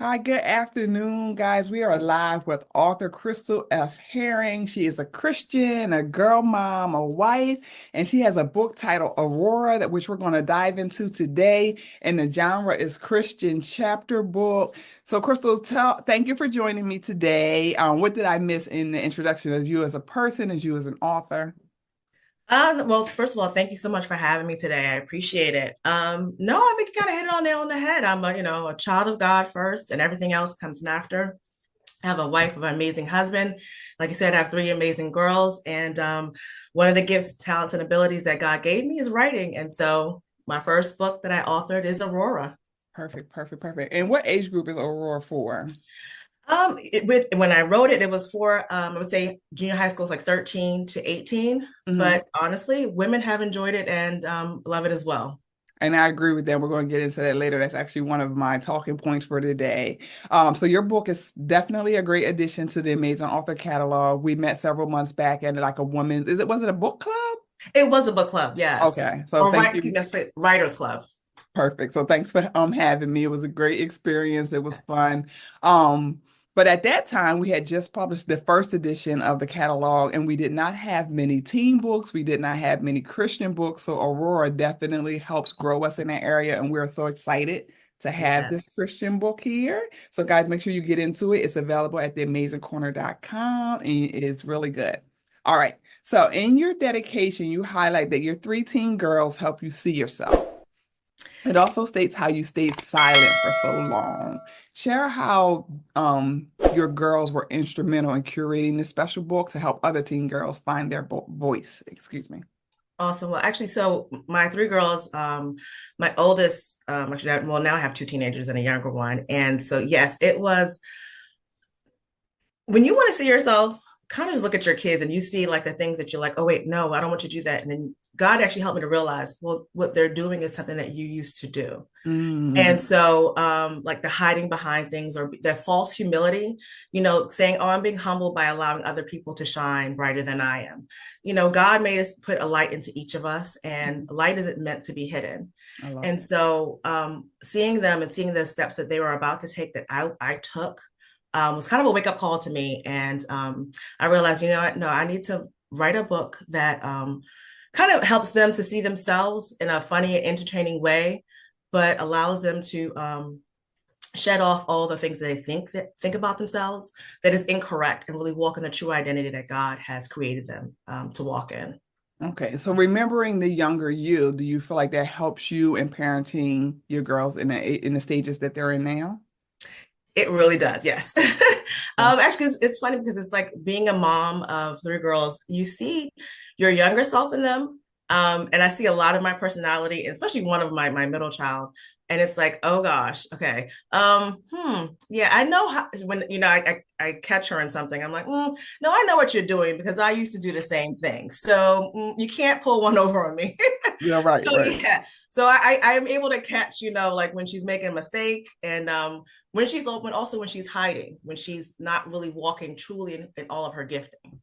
Hi, good afternoon, guys. We are live with author Crystal S. Herring. She is a Christian, a girl mom, a wife, and she has a book titled Aurora, that which we're going to dive into today. And the genre is Christian chapter book. So, Crystal, thank you for joining me today. What did I miss in the introduction of you as a person, as you as an author? Well, first of all, thank you so much for having me today. I appreciate it. No, I think you kind of hit it on nail on the head. I'm a child of God first, and everything else comes after. I have a wife, of an amazing husband. Like you said, I have three amazing girls, and one of the gifts, talents, and abilities that God gave me is writing. And so, my first book that I authored is Aurora. Perfect, perfect, perfect. And what age group is Aurora for? When I wrote it, it was for I would say junior high school is like 13 to 18. Mhm. But honestly, women have enjoyed it and love it as well. And I agree with that. We're going to get into that later. That's actually one of my talking points for today. So your book is definitely a great addition to the Amazing Author catalog. We met several months back at like a woman's, was it a book club? It was a book club, yes. Okay. So Or thank right, excuse you. me, that's right, Writers Club. Perfect. So thanks for having me. It was a great experience. It was fun. Um, but at that time, we had just published the first edition of the catalog, and we did not have many teen books. We did not have many Christian books. So Aurora definitely helps grow us in that area, and we're so excited to have Yes. this Christian book here. So guys, make sure you get into it. It's available at theamazingcorner.com, and it's really good. All right. So in your dedication, you highlight that your three teen girls help you see yourself. It also states how you stayed silent for so long. Share how your girls were instrumental in curating this special book to help other teen girls find their voice. Excuse me. Awesome. Well, actually, so my three girls, my oldest, actually, well, now I have two teenagers and a younger one. And so, yes, it was when you want to see yourself, kind of just look at your kids and you see like the things that you're like, oh, wait, no, I don't want you to do that. And then God actually helped me to realize, well, what they're doing is something that you used to do. Mm, And so, like the hiding behind things or the false humility, saying, oh, I'm being humbled by allowing other people to shine brighter than I am. God made us put a light into each of us, and light isn't meant to be hidden. I love And it. so, seeing them and seeing the steps that they were about to take that I took was kind of a wake up call to me. And I realized, you know what? No, I need to write a book that kind of helps them to see themselves in a funny and entertaining way, but allows them to shed off all the things that think about themselves that is incorrect and really walk in the true identity that God has created them to walk in. Okay, so remembering the younger you, do you feel like that helps you in parenting your girls in the stages that they're in now? It really does, yes. Yeah. Actually, it's funny because it's like being a mom of three girls, you see your younger self in them. And I see a lot of my personality, especially one of my middle child. And it's like, oh gosh, okay. Yeah, I know how when I catch her in something, I'm like, no, I know what you're doing because I used to do the same thing. So you can't pull one over on me. Yeah, right, So right. yeah. So I am able to catch, like when she's making a mistake and when she's open, also when she's hiding, when she's not really walking truly in all of her gifting.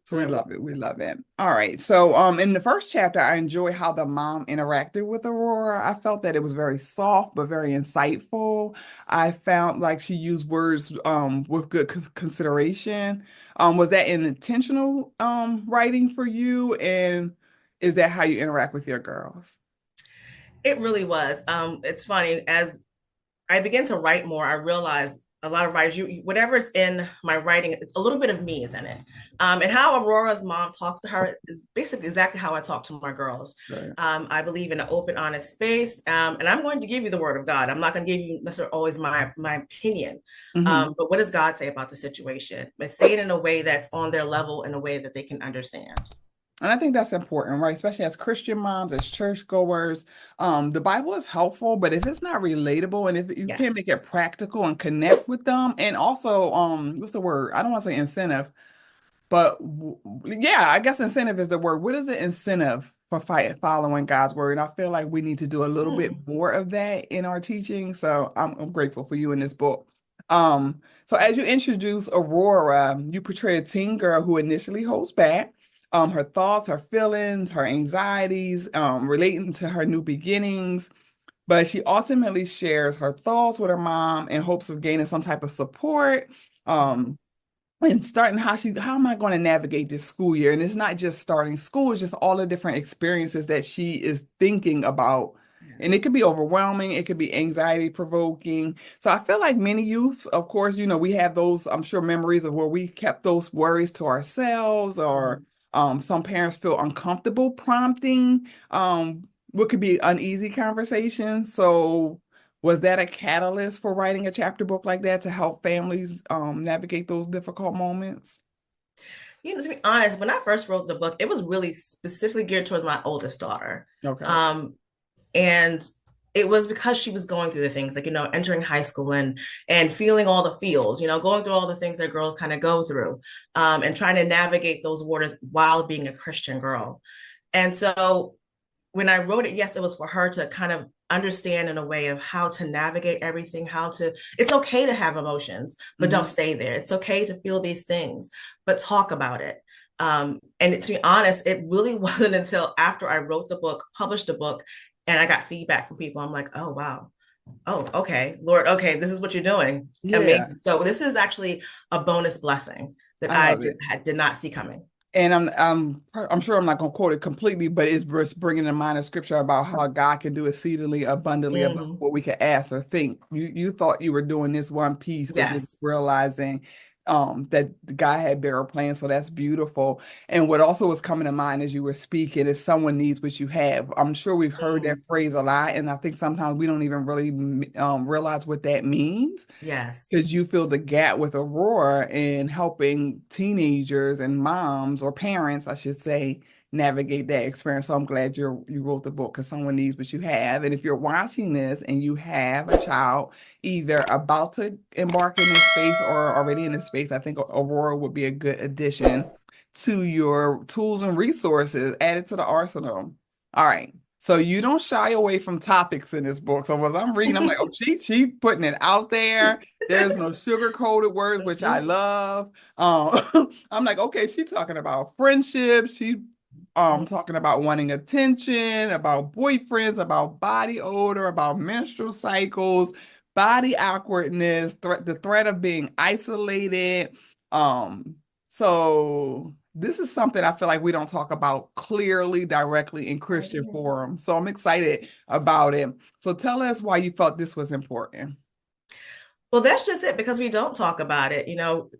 So We it really love it. We love it. All right. So, in the first chapter, I enjoy how the mom interacted with Aurora. I felt that it was very soft but very insightful. I found like she used words with good consideration. Was that an intentional writing for you? And is that how you interact with your girls? it really was. It's funny as I began to write more, I realized a lot of writers, whatever's in my writing, a little bit of me is in it. And how Aurora's mom talks to her is basically exactly how I talk to my girls. Right. I believe in an open, honest space, and I'm going to give you the word of God. I'm not going to give you necessarily always my opinion, Hmm. but what does God say about the situation? But say it in a way that's on their level, in a way that they can understand. And I think that's important, right? Especially as Christian moms, as churchgoers. The Bible is helpful, but if it's not relatable and if you can't make Yes. it practical and connect with them, and also, what's the word? I don't want to say incentive, but yeah, I guess incentive is the word. What is the incentive for following God's word? And I feel like we need to do a little bit Hmm. more of that in our teaching. So I'm grateful for you in this book. So as you introduce Aurora, you portray a teen girl who initially holds back. Her thoughts, her feelings, her anxieties, relating to her new beginnings. but she ultimately shares her thoughts with her mom in hopes of gaining some type of support. Um, and starting how am I going to navigate this school year? And it's not just starting school, it's just all the different experiences that she is thinking about. And it Yes. could be overwhelming, it could be anxiety provoking. So I feel like many youths, of course, we have those, I'm sure, memories of where we kept those worries to ourselves, or Mhm. some parents feel uncomfortable prompting what could be uneasy conversations. So was that a catalyst for writing a chapter book like that to help families navigate those difficult moments? To be honest, when I first wrote the book, it was really specifically geared towards my oldest daughter. Okay. Um, and it was because she was going through the things like, entering high school and feeling all the feels, going through all the things that girls kind of go through, and trying to navigate those waters while being a Christian girl. And so when I wrote it, yes, it was for her to kind of understand in a way of how to navigate everything, it's okay to have emotions, but don't Hmm. stay there. It's okay to feel these things, but talk about it. And to be honest, it really wasn't until after I wrote the book, published the book, and I got feedback from people. I'm like, oh, wow. Oh, okay, Lord. Okay, this is what you're doing. Yeah, Amazing. So this is actually a bonus blessing that I I love it. did not see coming. And I'm sure I'm not going to quote it completely, but it's just bringing in mind a scripture about how God can do exceedingly abundantly above Mhm. what we could ask or think. You thought you were doing this one piece, but just Yes. realizing that God had bigger plans. So that's beautiful. And what also was coming to mind as you were speaking is someone needs what you have. I'm sure we've heard that Mhm. phrase a lot, and I think sometimes we don't even really realize what that means, Yes. because you fill the gap with Aurora in helping teenagers and moms, or parents, I should say, navigate that experience. So I'm glad you wrote the book, because someone needs what you have. And if you're watching this and you have a child either about to embark in this space or already in this space, I think Aurora would be a good addition to your tools and resources added to the arsenal. All right. So you don't shy away from topics in this book. So as I'm reading, I'm like, oh, she putting it out there. There's no sugar-coated words, which I Mhm. love. I'm like, okay, she talking about friendship. She talking about wanting attention, about boyfriends, about body odor, about menstrual cycles, body awkwardness, the threat of being isolated. Um, so this is something I feel like we don't talk about clearly, directly in Christian forums. So I'm excited about it. So tell us why you felt this was important. Well, that's just it because we don't talk about it.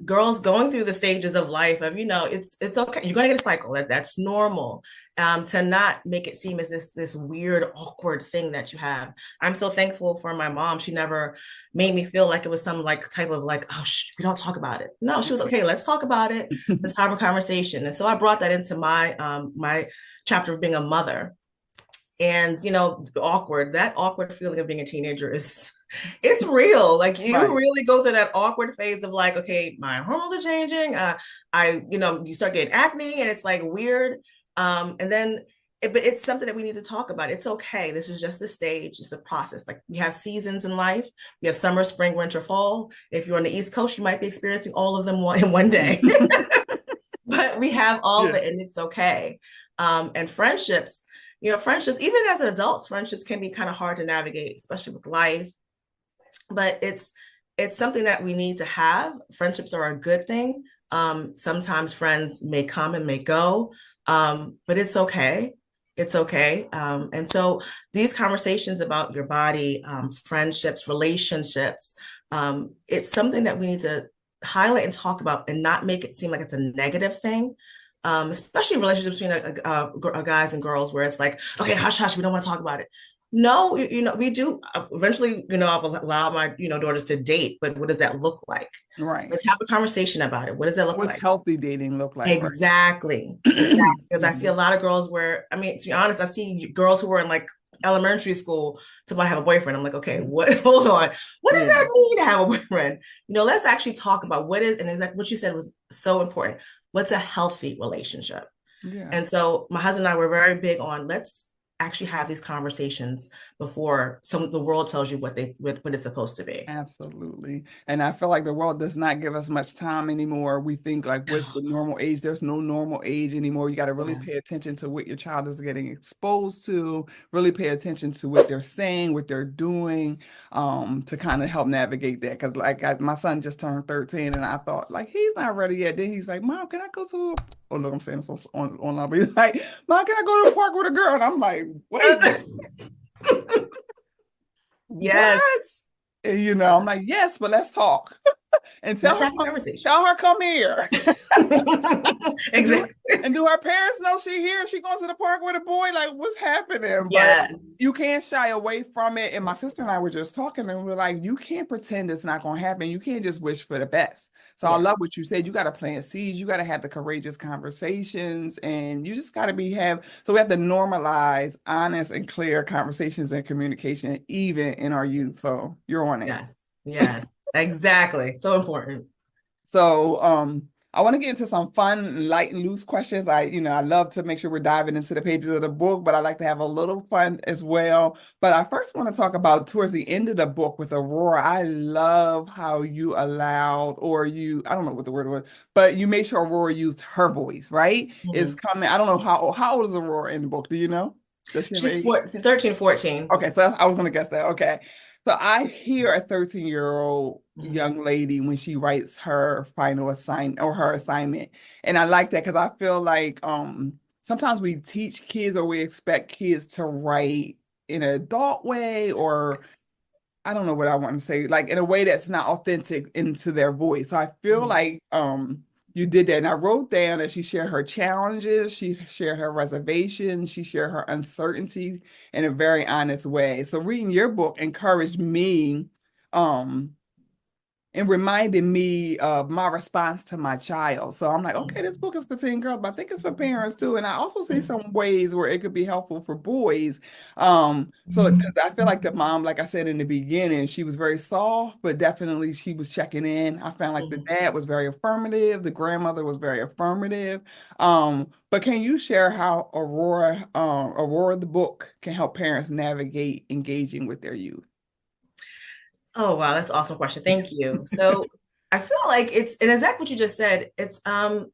Girls going through the stages of life of, it's okay. You're gonna get a cycle. That's normal. To not make it seem as this weird, awkward thing that you have. I'm so thankful for my mom. She never made me feel like it was some like type of like, oh, we don't talk about it. No, she was okay. Let's talk about it. Let's have a conversation. And so I brought that into my chapter of being a mother. And that awkward feeling of being a teenager is it's real. Like you Right. really go through that awkward phase of like, okay, my hormones are changing. You start getting acne and it's like weird. And then but it's something that we need to talk about. It's okay. This is just a stage. It's a process. Like we have seasons in life. We have summer, spring, winter, fall. If you're on the East Coast, you might be experiencing all of them in one day. But we have all of Yeah. it and it's okay. And friendships, even as adults, friendships can be kind of hard to navigate, especially with life. But it's something that we need to have. Friendships are a good thing. Sometimes friends may come and may go, but it's okay. It's okay. And so these conversations about your body, friendships, relationships, it's something that we need to highlight and talk about and not make it seem like it's a negative thing. Especially relationships between guys and girls, where it's like, okay, hush, hush, we don't want to talk about it. No, we do eventually, I'll allow my, daughters to date, but what does that look like? Right. Let's have a conversation about it. What does that look What's like? healthy dating look like, right? Exactly. Exactly. Because I see a Mhm. lot of girls where, I mean, to be honest, I see girls who were in like elementary school to want to have a boyfriend. I'm like, okay, what, hold on. What does Yeah. that mean to have a boyfriend? Let's actually talk about and exactly what you said was so important. What's a healthy relationship? Yeah. And so my husband and I were very big on actually have these conversations before the world tells you what it's supposed to be. Absolutely. And I feel like the world does not give us much time anymore. We think like, what's the normal age? There's no normal age anymore. You got to really Yeah. pay attention to what your child is getting exposed to, really pay attention to what they're saying, what they're doing, to kind of help navigate that. Because like my son just turned 13 and I thought like, he's not ready yet. Then he's like, Mom, can I go to oh, look, I'm saying this on online, but he's like, Mom, can I go to the park with a girl? And I'm like, wait, Yes, what? And, I'm like, yes, but let's talk and let's have a conversation. tell her come here. and do Exactly. and do her parents know she here? She goes to the park with a boy? Like, what's happening? But Yes. you can't shy away from it. And my sister and I were just talking, and we're like, you can't pretend it's not gonna happen. You can't just wish for the best. So I Yeah. love what you said. You got to plant seeds. You got to have the courageous conversations, and you just got to So we have to normalize honest and clear conversations and communication, even in our youth. So you're on it. Yes. Yes. Exactly. So important. So, I want to get into some fun, light and loose questions. I love to make sure we're diving into the pages of the book, but I like to have a little fun as well. But I first want to talk about towards the end of the book with Aurora. I love how you allowed, I don't know what the word was, but you made sure Aurora used her voice, right? It's Mhm. coming. I don't know how old is Aurora in the book? Do you know? Does she have She's age? 13, 14. Okay, so I was gonna guess that. Okay. So I hear a 13-year-old Mhm. young lady when she writes her final assignment or her assignment. And I like that because I feel like sometimes we teach kids or we expect kids to write in an adult way, or I don't know what I want to say, like in a way that's not authentic into their voice. So I feel Mhm. like you did that. And I wrote down that she shared her challenges, she shared her reservations, she shared her uncertainty in a very honest way. So reading your book encouraged me um and reminded me of my response to my child. So I'm like, okay, this book is for teen girls, but I think it's for parents too. And I also see Mhm. some ways where it could be helpful for boys. So because I feel like the mom, like I said in the beginning, she was very soft, but definitely she was checking in. I found like the Mhm. dad was very affirmative, the grandmother was very affirmative. But can you share how Aurora the book can help parents navigate engaging with their youth? Oh, wow, that's an awesome question. Thank you. So I feel like and exactly what you just said, it's knowing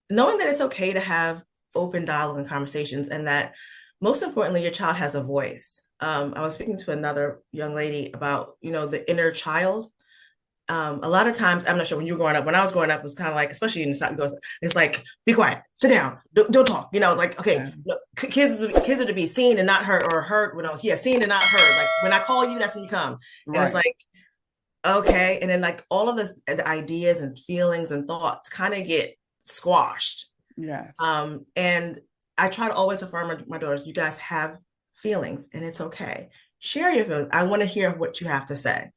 that it's okay to have open dialogue and conversations, and that most importantly, your child has a voice. I was speaking to another young lady about, the inner child. A lot of times, I'm not sure when you were growing up, when I was growing up, it was kind of like, especially in the South, it's like, be quiet, sit down, don't talk, like, okay, Yeah, no, kids are to be seen and not heard, or heard when seen and not heard. Like when I call you, that's when you come. And it's right. like, okay. And then like all of the ideas and feelings and thoughts kind of get squashed. Yes. And I try to always affirm my daughters, you guys have feelings and it's okay. Share your feelings. I want to hear what you have to say.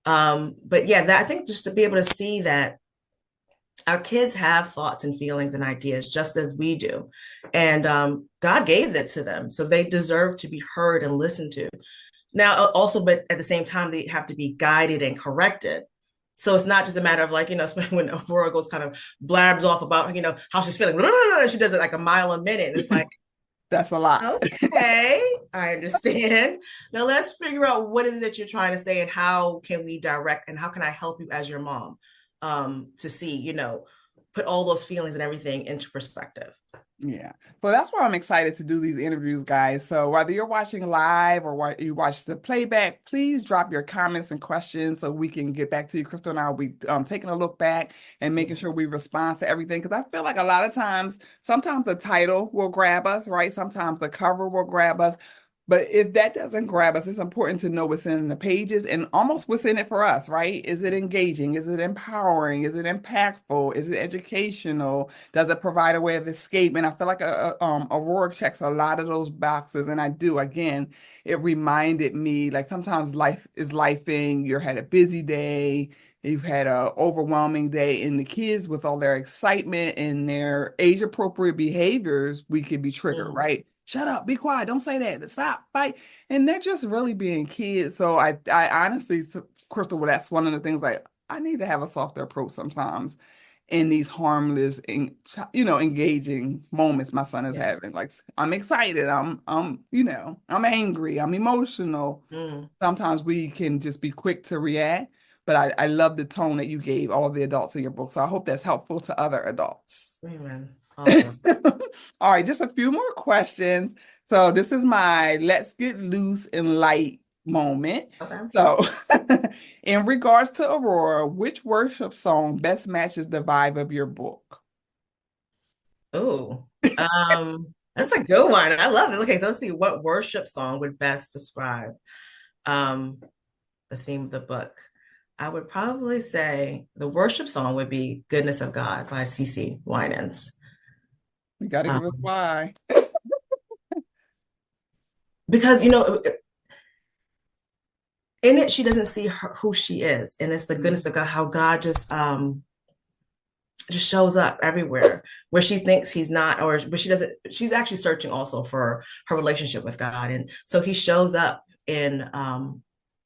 But yeah, I think just to be able to see that our kids have thoughts and feelings and ideas just as we do. And God gave it to them. So they deserve to be heard and listened to. Now, also, but at the same time, they have to be guided and corrected. So it's not just a matter of like, especially when Aurora goes kind of blabs off about, how she's feeling. She does it like a mile a minute. And it's like, That's a lot. okay, I understand. Now let's figure out what is it that you're trying to say and how can we direct and how can I help you as your mom to see, put all those feelings and everything into perspective. Yeah. So that's why I'm excited to do these interviews, guys. So whether you're watching live or you watch the playback, please drop your comments and questions so we can get back to you. Crystal and I will be taking a look back and making Yeah. sure we respond to everything. Because I feel like a lot of times, sometimes the title will grab us, right? Sometimes the cover will grab us. But if that doesn't grab us, it's important to know what's in the pages and almost what's in it for us, right? Is it engaging? Is it empowering? Is it impactful? Is it educational? Does it provide a way of escape? And I feel like Aurora checks a lot of those boxes, and I do. Again, it reminded me like sometimes life is lifing. You had a busy day, you've had a overwhelming day, and the kids with all their excitement and their age-appropriate behaviors, we could be triggered, Mm. right? Shut up, be quiet, don't say that, stop, fight. And they're just really being kids. So I honestly, Crystal, well, that's one of the things like I need to have a softer approach sometimes in these harmless and engaging moments my son is Yeah. having. Like I'm excited, I'm angry, I'm emotional. Mm. Sometimes we can just be quick to react, but I love the tone that you gave all the adults in your book. So I hope that's helpful to other adults. Amen. Awesome. All right, just a few more questions. So this is my let's get loose and light moment. Okay. So in regards to Aurora, which worship song best matches the vibe of your book? Oh, that's a good one. I love it. Okay, so let's see what worship song would best describe um the theme of the book. I would probably say the worship song would be "Goodness of God" by CC Winans. You got to give us Um, why. because in it she doesn't see who she is, and it's the goodness of God, how God just shows up everywhere where she thinks he's not, or where she doesn't. She's actually searching also for her relationship with God, and so he shows up in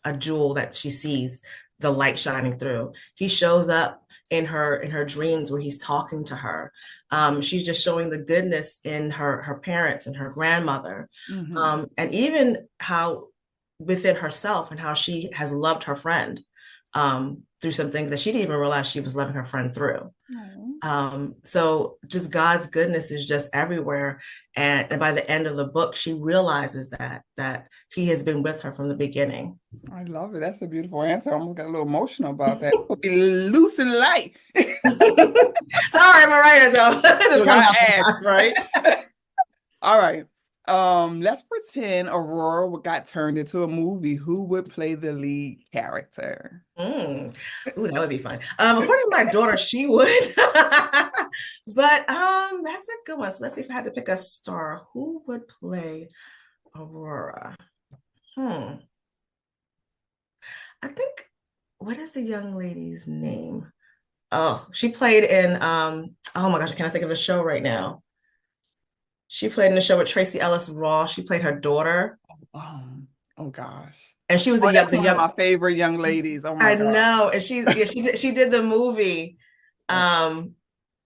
a jewel that she sees the light shining through. He shows up in her dreams where he's talking to her. She's just showing the goodness in her parents and her grandmother, Hmm. and even how within herself and how she has loved her friend through some things that she didn't even realize she was loving her friend through. Oh, So just God's goodness is just everywhere. And by the end of the book, she realizes that he has been with her from the beginning. I love it. That's a beautiful answer. I almost got a little emotional about that. It'll be loose and light. Sorry, I'm a writer, so this Look, comes I out asked, right? sometimes. All right. Let's pretend Aurora got turned into a movie. Who would play the lead character? Mm. Ooh, that would be fun. According to my daughter, she would. But that's a good one. So let's see if I had to pick a star. Who would play Aurora? Hmm. I think, what is the young lady's name? Oh, she played in oh my gosh, I can't think of the show right now. She played in the show with Tracy Ellis Ross. She played her daughter. Um, oh gosh. And she was Oh, that's the one of young my favorite young ladies. Oh my I God. know. And she did the movie. Oh, Um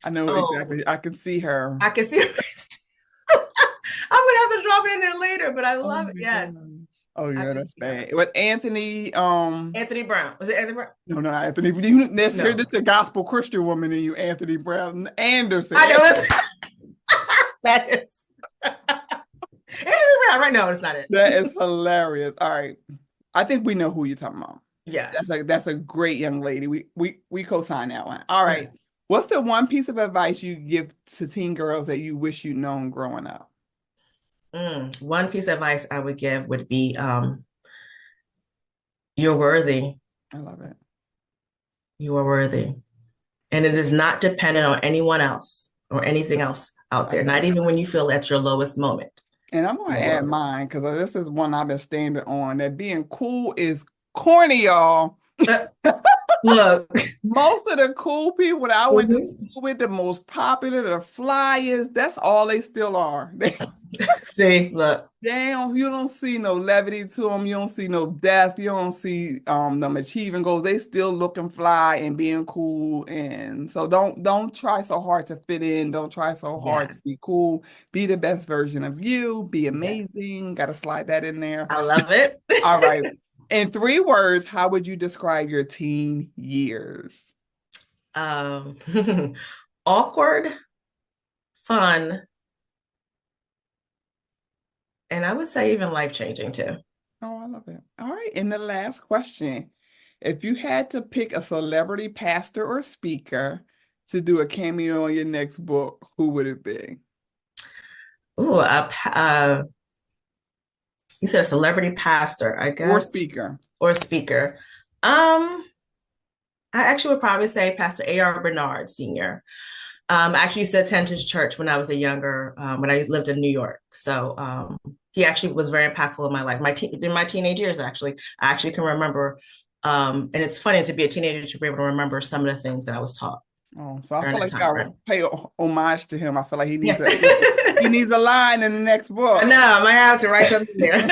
I know oh exactly. I can see her. I can see her. I'm gonna have to drop it in there later, but I Oh love it. my Yes, God. Oh I yeah, can that's see her. bad. With Anthony, Anthony Brown. Was it Anthony Brown? no, no, not Anthony. This here, No. this the gospel Christian woman in you, Anthony Brown Anderson. I know this. That is Anthony Brown. Right now, it's not it. That is hilarious. All right. I think we know who you're talking about. Yes. That's a great young lady. We co-sign that one. All right. What's the one piece of advice you give to teen girls that you wish you'd known growing up? One piece of advice I would give would be you're worthy. I love it. You are worthy. And it is not dependent on anyone else or anything else out I there, love not it. even when you feel at your lowest moment. And I'm gonna You are add worthy. mine because this is one I've been standing on that being cool is corny, y'all. Uh, Look, Most of the cool people that I went to mhm. school with, the most popular, the flyers, that's all they still are. See, look, Damn, you don't see no levity to them. You don't see no depth. You don't see them achieving goals. They still looking fly and being cool. And so don't try so hard to fit in. Don't try so hard yeah, to be cool. Be the best version of you. Be yeah, amazing. Got to slide that in there. I love it. All right. In 3 words, how would you describe your teen years? um, Awkward, fun, and I would say even life-changing too. Oh, I love it. All right. And the last question. If you had to pick a celebrity pastor or speaker to do a cameo on your next book, who would it be? Ooh, you said a celebrity pastor, I Or guess, speaker? or speaker. Um, I actually would probably say Pastor A.R. Bernard Sr. I actually used to attend his church when I was a younger, when I lived in New York. So he actually was very impactful in my life. In my teenage years, actually, I actually can remember. And it's funny to be a teenager to be able to remember some of the things that I was taught Oh, so I during feel that like you time gotta frame. pay homage to him. I feel like Yeah. he needs a line in the next I book. know, I might have to write something there.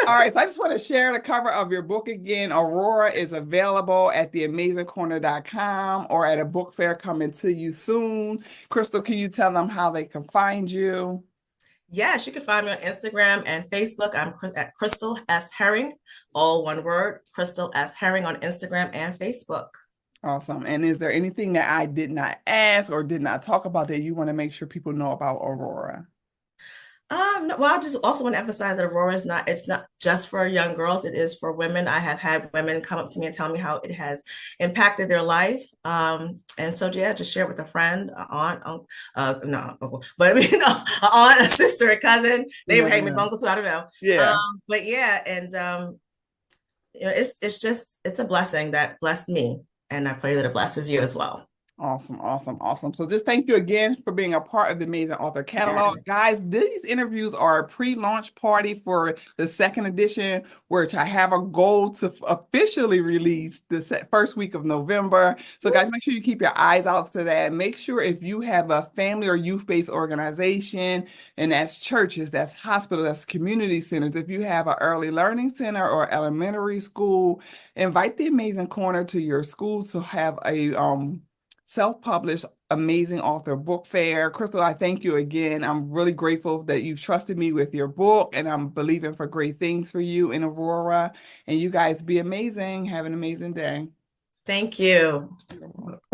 All right, so I just want to share the cover of your book again. Aurora is available at theamazingcorner.com or at a book fair coming to you soon. Crystal, can you tell them how they can find you? Yes, you can find me on Instagram and Facebook. I'm at Crystal S. Herring, all one word, Crystal S. Herring on Instagram and Facebook. Awesome. And is there anything that I did not ask or did not talk about that you want to make sure people know about Aurora? No, well, I just also want to emphasize that Aurora is not, it's not just for young girls, it is for women. I have had women come up to me and tell me how it has impacted their life. And so, yeah, just share it with a friend, aunt, uncle, no, uncle, but I mean, an aunt, a sister, a cousin, neighbor, hey, maybe Yeah. uncle too, I don't know. Yeah. But yeah, and it's just, it's a blessing that blessed me. And I pray that it blesses you as well. Awesome, awesome, awesome. So just thank you again for being a part of the Amazing Author Catalog. Yes. Guys, these interviews are a pre-launch party for the second edition, which I have a goal to officially release the first week of November. So guys, make sure you keep your eyes out for that. Make sure if you have a family or youth-based organization, and that's churches, that's hospitals, that's community centers, if you have an early learning center or elementary school, invite the Amazing Corner to your school to have a self-published amazing author book fair. Crystal, I thank you again. I'm really grateful that you've trusted me with your book, and I'm believing for great things for you in Aurora. And you guys be amazing. Have an amazing day. Thank you. You're welcome.